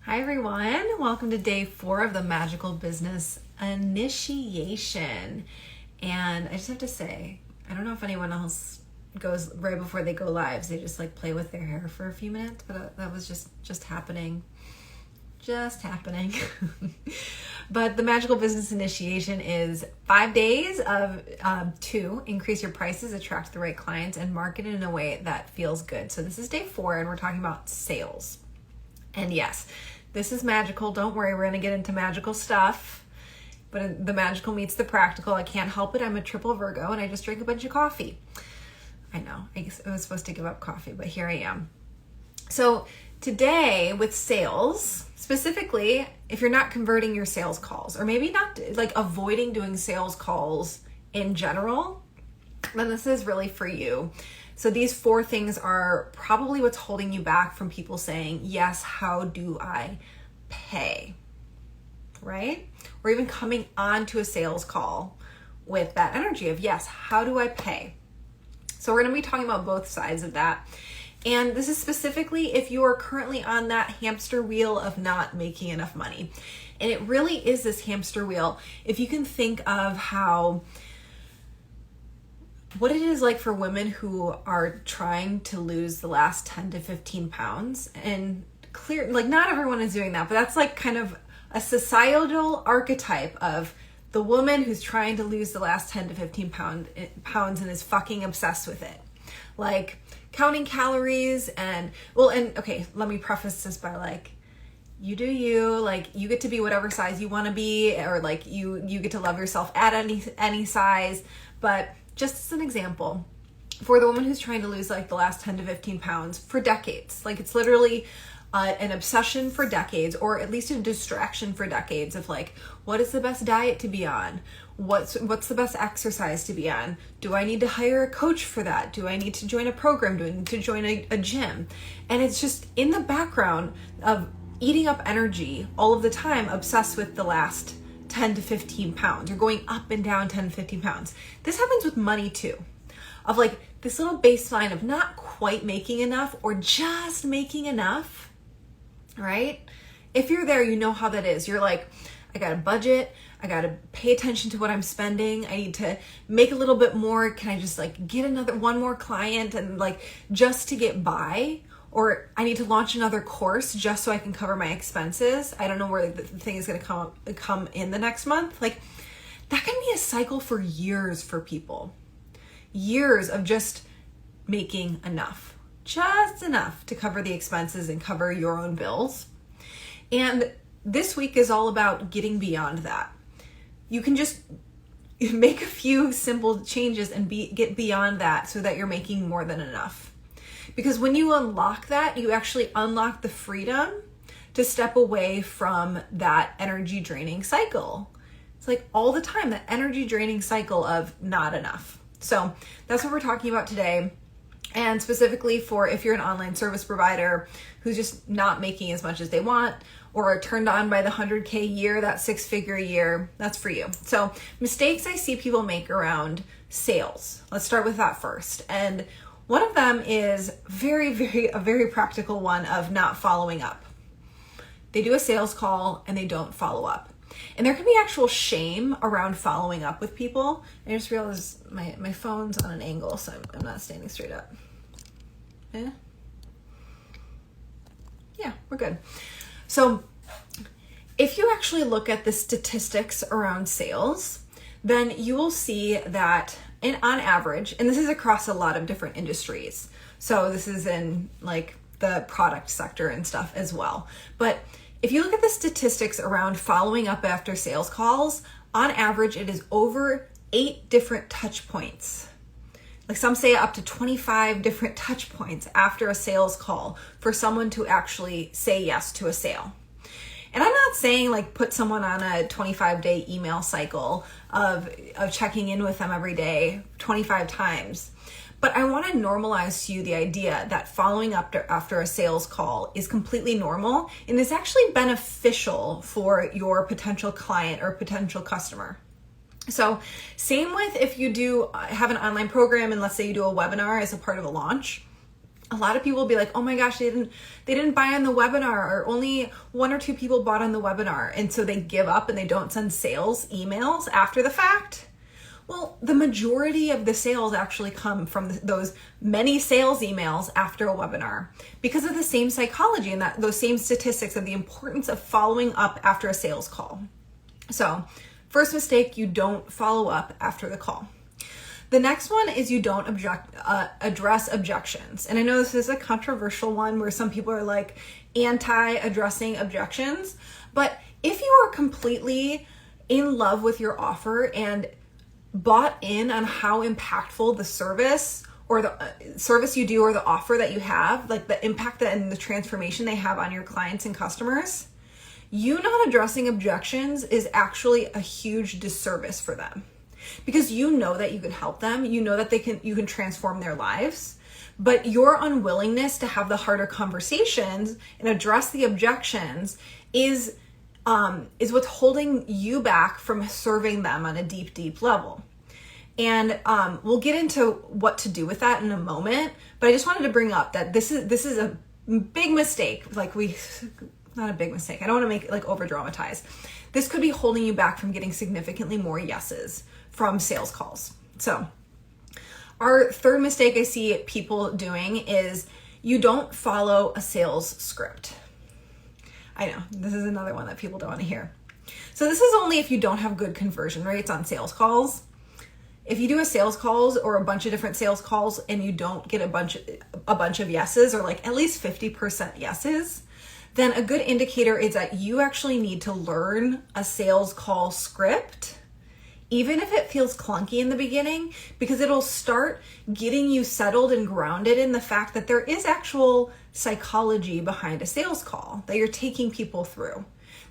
Hi everyone, welcome to day 4 of the Magical Business Initiation. And I just have to say, I don't know if anyone else goes right before they go live, they just like play with their hair for a few minutes, but that was just happening. But the Magical Business Initiation is 5 days of to increase your prices, attract the right clients, and market in a way that feels good. So this is day 4 and we're talking about sales. And yes, this is magical. Don't worry, we're going to get into magical stuff. But the magical meets the practical. I can't help it. I'm a triple Virgo and I just drank a bunch of coffee. I know, I was supposed to give up coffee, but here I am. So today with sales, specifically, if you're not converting your sales calls, or maybe not like avoiding doing sales calls in general, then this is really for you. So these 4 things are probably what's holding you back from people saying, yes, how do I pay? Right? Or even coming on to a sales call with that energy of, yes, how do I pay? So we're going to be talking about both sides of that. And this is specifically if you are currently on that hamster wheel of not making enough money. And it really is this hamster wheel. If you can think of what it is like for women who are trying to lose the last 10 to 15 pounds, and like not everyone is doing that, but that's like kind of a societal archetype of the woman who's trying to lose the last 10 to 15 pounds and is fucking obsessed with it. Like counting calories okay, let me preface this by like, you do you, like you get to be whatever size you want to be, or like you get to love yourself at any size. But just as an example, for the woman who's trying to lose like the last 10 to 15 pounds for decades, like it's literally an obsession for decades, or at least a distraction for decades of like, what is the best diet to be on? What's the best exercise to be on? Do I need to hire a coach for that? Do I need to join a program? Do I need to join a gym? And it's just in the background of eating up energy all of the time, obsessed with the last 10 to 15 pounds. You're going up and down 10 to 15 pounds. This happens with money too, of like this little baseline of not quite making enough or just making enough, right? If you're there, you know how that is. You're like, I got a budget. I got to pay attention to what I'm spending. I need to make a little bit more. Can I just like get one more client and like just to get by? Or I need to launch another course just so I can cover my expenses. I don't know where the thing is going to come in the next month. Like that can be a cycle for years for people. Years of just making enough, just enough to cover the expenses and cover your own bills. And this week is all about getting beyond that. You can just make a few simple changes and get beyond that so that you're making more than enough. Because when you unlock that, you actually unlock the freedom to step away from that energy draining cycle. It's like all the time, that energy draining cycle of not enough. So that's what we're talking about today. And specifically for if you're an online service provider who's just not making as much as they want, or are turned on by the 100K year, that 6-figure year, that's for you. So mistakes I see people make around sales. Let's start with that first. And one of them is a very practical one of not following up. They do a sales call and they don't follow up. And there can be actual shame around following up with people. I just realized my phone's on an angle, so I'm not standing straight up. Yeah, we're good. So if you actually look at the statistics around sales, then you will see that on average, and this is across a lot of different industries, so this is in like the product sector and stuff as well. But if you look at the statistics around following up after sales calls, on average, it is over 8 different touch points. Like some say up to 25 different touch points after a sales call for someone to actually say yes to a sale. And I'm not saying like put someone on a 25-day email cycle of checking in with them every day 25 times. But I want to normalize to you the idea that following up after a sales call is completely normal and is actually beneficial for your potential client or potential customer. So same with if you do have an online program and let's say you do a webinar as a part of a launch. A lot of people will be like, oh my gosh, they didn't buy on the webinar, or only 1 or 2 people bought on the webinar. And so they give up and they don't send sales emails after the fact. Well, the majority of the sales actually come from those many sales emails after a webinar, because of the same psychology and those same statistics of the importance of following up after a sales call. So first mistake, you don't follow up after the call. The next one is you don't address objections. And I know this is a controversial one where some people are like anti-addressing objections, but if you are completely in love with your offer and bought in on how impactful the service or the service you do or the offer that you have, like the impact and the transformation they have on your clients and customers, you not addressing objections is actually a huge disservice for them. Because you know that you can help them, you know that you can transform their lives, but your unwillingness to have the harder conversations and address the objections is what's holding you back from serving them on a deep, deep level. And we'll get into what to do with that in a moment, but I just wanted to bring up that this is a big mistake. Not a big mistake. I don't want to make it like over dramatize. This could be holding you back from getting significantly more yeses from sales calls. So our third mistake I see people doing is you don't follow a sales script. I know, this is another one that people don't want to hear. So this is only if you don't have good conversion rates on sales calls. If you do a sales calls or a bunch of different sales calls and you don't get a bunch of yeses, or like at least 50% yeses, then a good indicator is that you actually need to learn a sales call script, even if it feels clunky in the beginning, because it'll start getting you settled and grounded in the fact that there is actual psychology behind a sales call that you're taking people through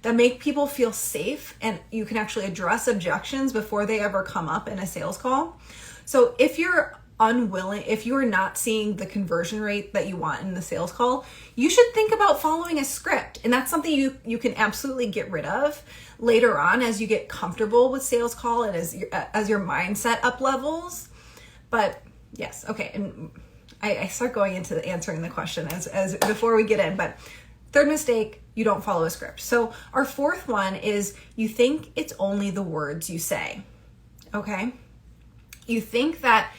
that make people feel safe, and you can actually address objections before they ever come up in a sales call. So if you're not seeing the conversion rate that you want in the sales call, you should think about following a script. And that's something you can absolutely get rid of later on as you get comfortable with sales call and as your mindset up levels. But yes, okay. And I start going into answering the question as before we get in, but third mistake, you don't follow a script. So our fourth one is you think it's only the words you say. Okay. You think that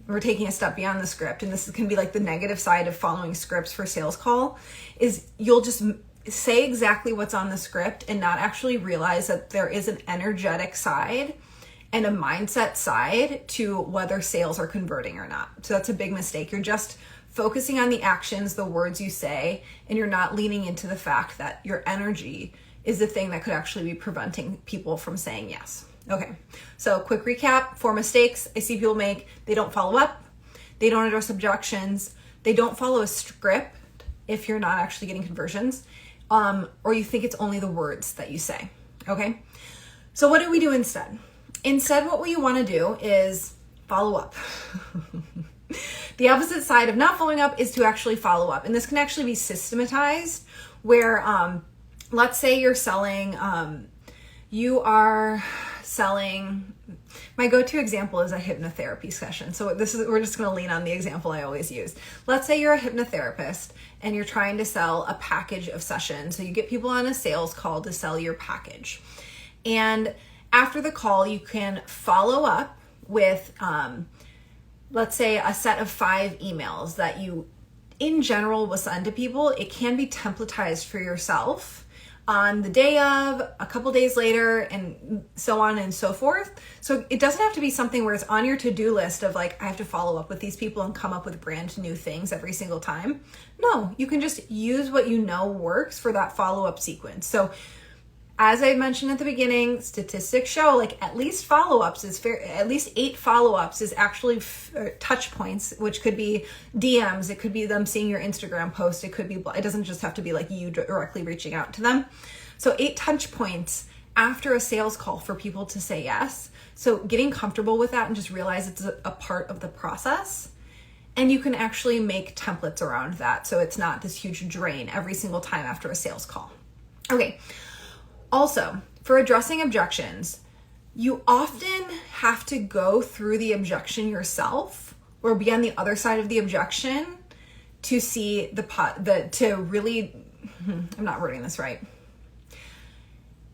we're taking a step beyond the script, and this can be like the negative side of following scripts for sales call, is you'll just say exactly what's on the script and not actually realize that there is an energetic side and a mindset side to whether sales are converting or not. So that's a big mistake. You're just focusing on the actions, the words you say, and you're not leaning into the fact that your energy is the thing that could actually be preventing people from saying yes. Okay, so quick recap, 4 mistakes I see people make. They don't follow up, they don't address objections, they don't follow a script if you're not actually getting conversions, or you think it's only the words that you say, okay? So what do we do instead? Instead, what we want to do is follow up. The opposite side of not following up is to actually follow up. And this can actually be systematized where, let's say you're selling, my go-to example is a hypnotherapy session. So we're just going to lean on the example I always use. Let's say you're a hypnotherapist and you're trying to sell a package of sessions. So you get people on a sales call to sell your package. And after the call, you can follow up with, let's say, a set of 5 emails that you, in general, will send to people. It can be templatized for yourself on the day of, a couple days later, and so on and so forth. So it doesn't have to be something where it's on your to-do list of like, I have to follow up with these people and come up with brand new things every single time. No, you can just use what you know works for that follow-up sequence. So as I mentioned at the beginning, statistics show like at least 8 follow-ups is actually touch points, which could be DMs. It could be them seeing your Instagram post. It doesn't just have to be like you directly reaching out to them. So 8 touch points after a sales call for people to say yes. So getting comfortable with that and just realize it's a part of the process. And you can actually make templates around that. So it's not this huge drain every single time after a sales call. Okay. Also, for addressing objections, you often have to go through the objection yourself or be on the other side of the objection to see I'm not wording this right.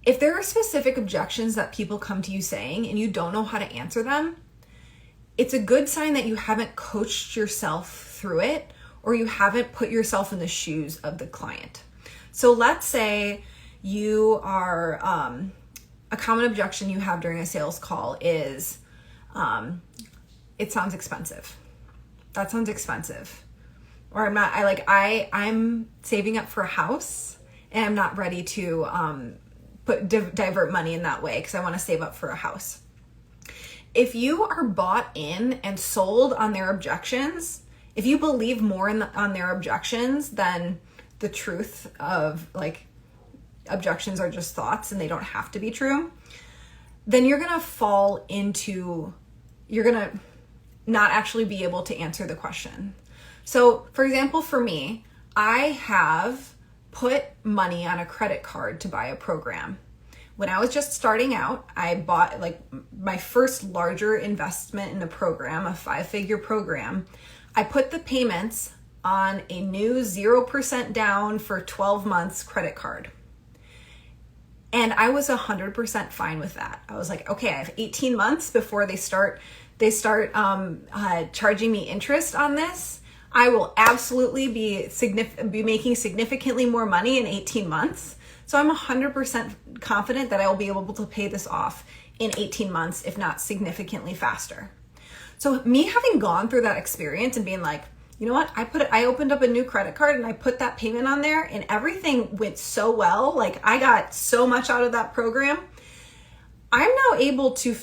If there are specific objections that people come to you saying and you don't know how to answer them, it's a good sign that you haven't coached yourself through it, or you haven't put yourself in the shoes of the client. So let's say you are, a common objection you have during a sales call is, it sounds expensive. That sounds expensive. Or I'm saving up for a house and I'm not ready to divert money in that way because I want to save up for a house. If you are bought in and sold on their objections, if you believe more on their objections than the truth of like objections are just thoughts and they don't have to be true, then you're going to not actually be able to answer the question. So for example, for me, I have put money on a credit card to buy a program. When I was just starting out, I bought like my first larger investment in a program, a 5-figure program. I put the payments on a new 0% down for 12 months credit card. And I was 100% fine with that. I was like, okay, I have 18 months before they start charging me interest on this. I will absolutely be making significantly more money in 18 months. So I'm 100% confident that I will be able to pay this off in 18 months, if not significantly faster. So me having gone through that experience and being like, you know what, I opened up a new credit card and I put that payment on there and everything went so well. Like I got so much out of that program. I'm now able to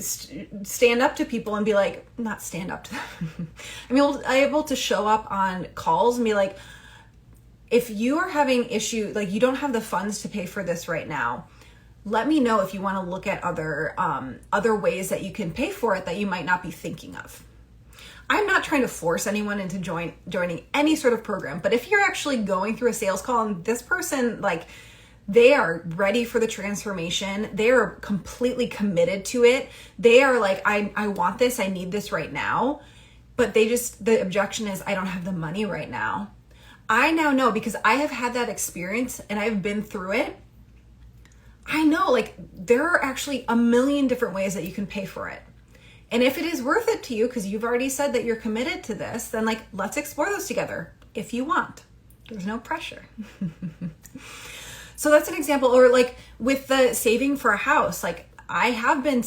stand up to people and be like, not stand up to them. I'm able to show up on calls and be like, if you are having issue, like you don't have the funds to pay for this right now, let me know if you want to look at other ways that you can pay for it that you might not be thinking of. I'm not trying to force anyone into joining any sort of program, but if you're actually going through a sales call and this person, like, they are ready for the transformation, they are completely committed to it, they are like, I want this, I need this right now, but the objection is, I don't have the money right now. I now know, because I have had that experience and I've been through it, I know like there are actually a million different ways that you can pay for it. And if it is worth it to you, because you've already said that you're committed to this, then like, let's explore those together if you want. There's no pressure. So that's an example. Or like with the saving for a house, like I have been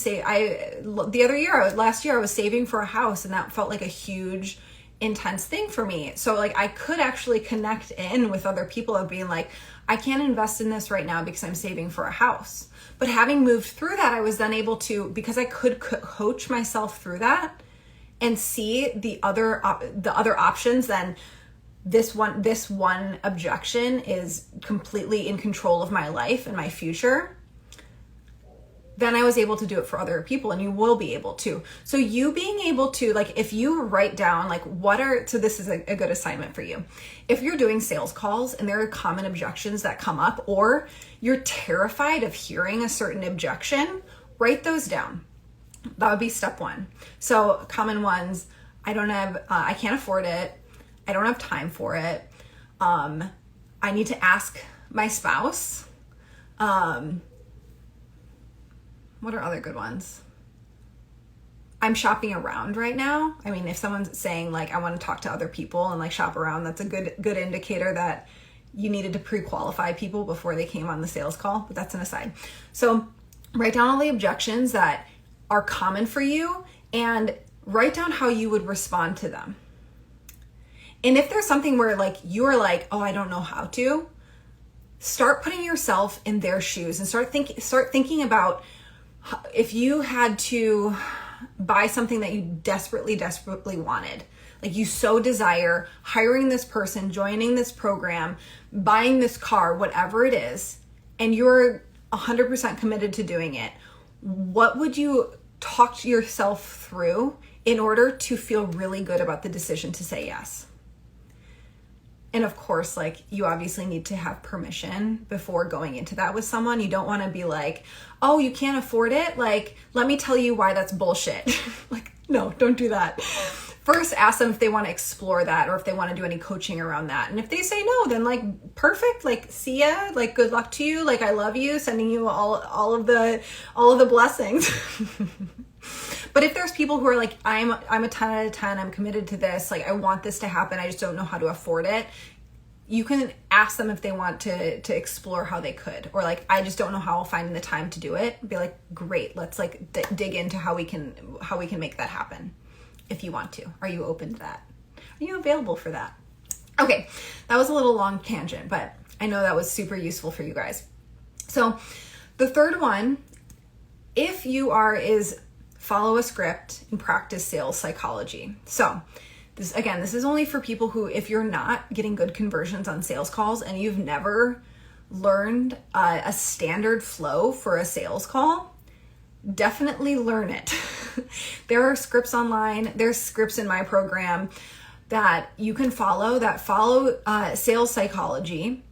last year I was saving for a house and that felt like a huge, intense thing for me. So like I could actually connect in with other people of being like, I can't invest in this right now because I'm saving for a house. But having moved through that, I was then able to, because I could coach myself through that and see the other options, then this one objection is completely in control of my life and my future. Then I was able to do it for other people, and you will be able to. So you being able to, like, if you write down, like, so this is a good assignment for you. If you're doing sales calls and there are common objections that come up, or you're terrified of hearing a certain objection, write those down. That would be step one. So common ones, I can't afford it. I don't have time for it. I need to ask my spouse. What are other good ones? I'm shopping around right now. I mean, if someone's saying like, I want to talk to other people and like shop around, that's a good indicator that you needed to pre-qualify people before they came on the sales call, but that's an aside. So write down all the objections that are common for you and write down how you would respond to them. And if there's something where like, you're like, oh, I don't know how to, start putting yourself in their shoes and start thinking about, if you had to buy something that you desperately wanted, like you so desire hiring this person, joining this program, buying this car, whatever it is, and you're 100% committed to doing it, what would you talk to yourself through in order to feel really good about the decision to say yes? And of course, like, you obviously need to have permission before going into that with someone. You don't want to be like, oh, you can't afford it? Like, let me tell you why that's bullshit. Like, no, don't do that. first ask them if they want to explore that or if they want to do any coaching around that. And if they say no, then like, perfect, like, see ya, like, good luck to you, like, I love you, sending you all of the blessings. But if there's people who are like, I'm a 10 out of 10, I'm committed to this, like, I want this to happen, I just don't know how to afford it, you can ask them if they want to explore how they could, or like, I just don't know how I'll find the time to do it. Be like, great, let's like dig into how we can make that happen. If you want to, are you open to that? Are you available for that? Okay, that was a little long tangent, but I know that was super useful for you guys. So the third one, if you are, is follow a script and practice sales psychology. So this is only for people who, if you're not getting good conversions on sales calls and you've never learned a standard flow for a sales call, definitely learn it. There are scripts online, there's scripts in my program that you can follow that follow sales psychology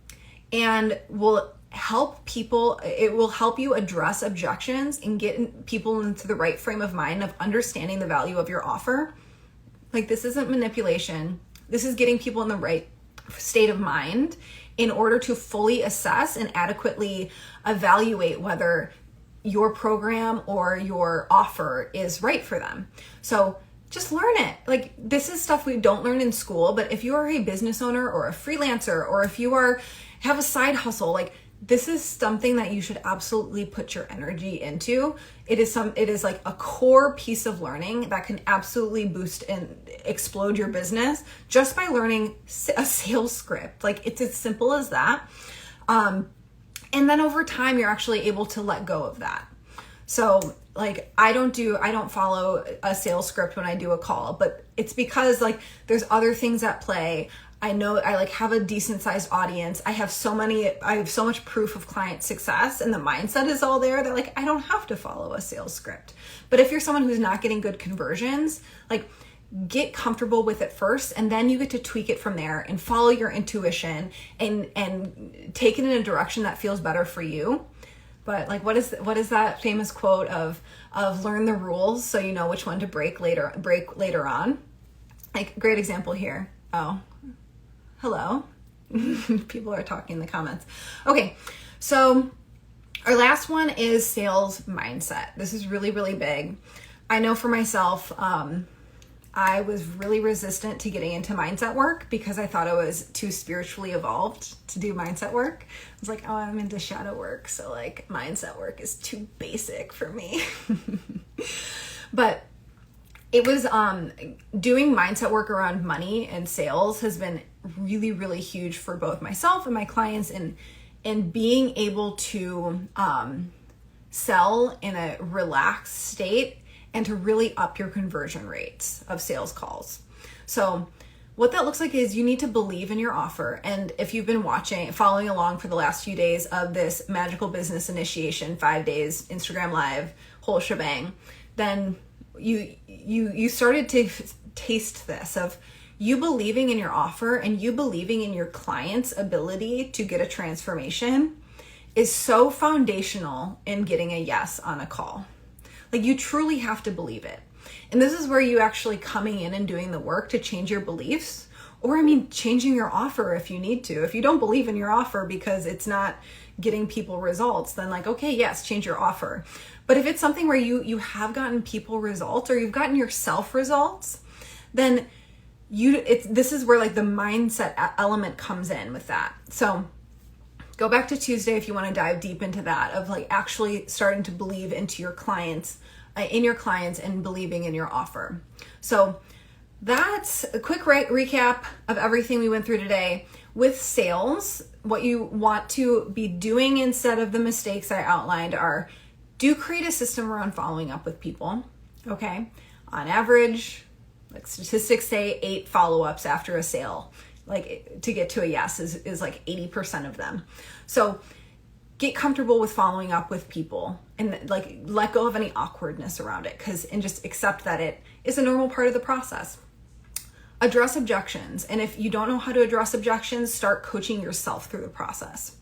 and will help people. It will help you address objections and get people into the right frame of mind of understanding the value of your offer. Like, this isn't manipulation. This is getting people in the right state of mind in order to fully assess and adequately evaluate whether your program or your offer is right for them. So just learn it. Like, this is stuff we don't learn in school, but if you are a business owner or a freelancer, or if you have a side hustle, like, this is something that you should absolutely put your energy into. It is like a core piece of learning that can absolutely boost and explode your business just by learning a sales script. Like, it's as simple as that. And then over time, you're actually able to let go of that. So like, I don't follow a sales script when I do a call, but it's because like there's other things at play. I know I like have a decent sized audience. I have so much proof of client success, and the mindset is all there that like, I don't have to follow a sales script. But if you're someone who's not getting good conversions, like, get comfortable with it first, and then you get to tweak it from there and follow your intuition and take it in a direction that feels better for you. But like, what is that famous quote of learn the rules so you know which one to break later on? Like, great example here. Oh, hello. People are talking in the comments. Okay, so our last one is sales mindset. This is really, really big. I know for myself, I was really resistant to getting into mindset work because I thought I was too spiritually evolved to do mindset work. I was like, oh, I'm into shadow work, so like mindset work is too basic for me. But it was doing mindset work around money and sales has been really, really huge for both myself and my clients, and being able to sell in a relaxed state and to really up your conversion rates of sales calls. So what that looks like is you need to believe in your offer. And if you've been following along for the last few days of this magical business initiation, 5 days, Instagram Live, whole shebang, then you started to taste this of you believing in your offer and you believing in your client's ability to get a transformation is so foundational in getting a yes on a call. Like, you truly have to believe it. And this is where you actually coming in and doing the work to change your beliefs, or changing your offer if you need to. If you don't believe in your offer because it's not getting people results, then like, okay, yes, change your offer. But if it's something where you have gotten people results or you've gotten yourself results, then this is where like the mindset element comes in with that. So go back to Tuesday if you want to dive deep into that, of like actually starting to believe into your clients, and believing in your offer. So that's a quick recap of everything we went through today. With sales, what you want to be doing instead of the mistakes I outlined are, do create a system around following up with people. Okay. On average, like statistics say 8 follow-ups after a sale, like to get to a yes is like 80% of them. So get comfortable with following up with people and like let go of any awkwardness around it, and just accept that it is a normal part of the process. Address objections. And if you don't know how to address objections, start coaching yourself through the process.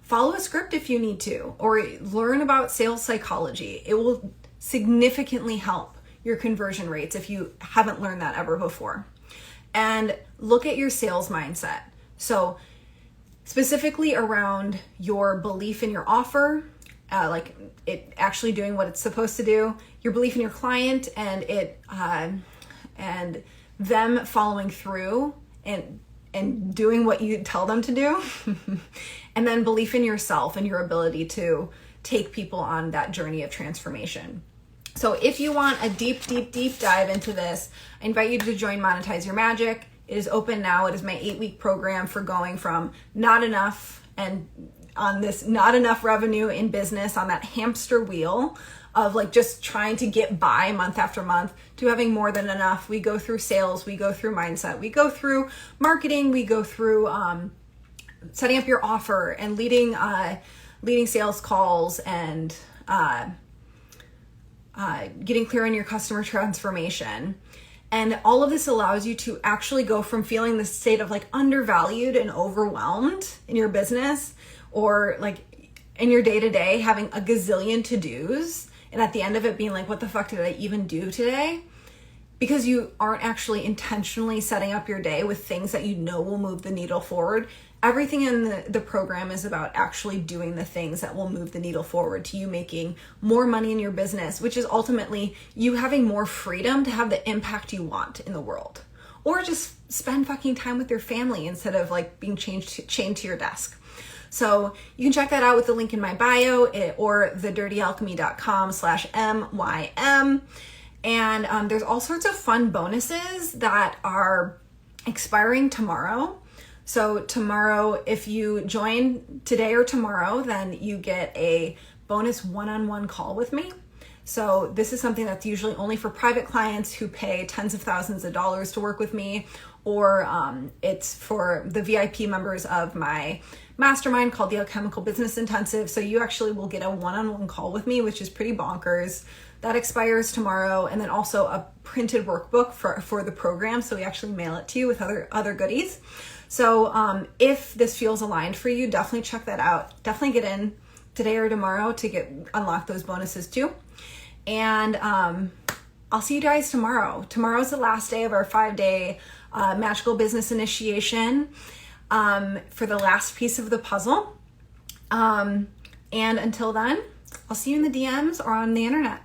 Follow a script if you need to, or learn about sales psychology. It will significantly help your conversion rates if you haven't learned that ever before. And look at your sales mindset. So specifically around your belief in your offer, like it actually doing what it's supposed to do, your belief in your client and and them following through and doing what you tell them to do, and then belief in yourself and your ability to take people on that journey of transformation. So if you want a deep dive into this, I invite you to join Monetize Your Magic. It is open now. It is my 8-week program for going from not enough and on this not enough revenue in business on that hamster wheel of like just trying to get by month after month to having more than enough. We go through sales, we go through mindset, we go through marketing, we go through setting up your offer and leading sales calls and getting clear on your customer transformation. And all of this allows you to actually go from feeling this state of like undervalued and overwhelmed in your business, or like in your day-to-day having a gazillion to-dos, and at the end of it being like, what the fuck did I even do today? Because you aren't actually intentionally setting up your day with things that you know will move the needle forward. Everything in the program is about actually doing the things that will move the needle forward to you making more money in your business, which is ultimately you having more freedom to have the impact you want in the world. Or just spend fucking time with your family instead of like being chained to your desk. So you can check that out with the link in my bio or thedirtyalchemy.com/MYM. And there's all sorts of fun bonuses that are expiring tomorrow. So tomorrow, if you join today or tomorrow, then you get a bonus one-on-one call with me. So this is something that's usually only for private clients who pay tens of thousands of dollars to work with me, or it's for the VIP members of my mastermind called the Alchemical Business Intensive. So you actually will get a one-on-one call with me, which is pretty bonkers. That expires tomorrow. And then also a printed workbook for the program. So we actually mail it to you with other goodies. So if this feels aligned for you, definitely check that out. Definitely get in today or tomorrow to unlock those bonuses too. And I'll see you guys tomorrow. Tomorrow's the last day of our 5-day magical business initiation for the last piece of the puzzle. And until then, I'll see you in the DMs or on the internet.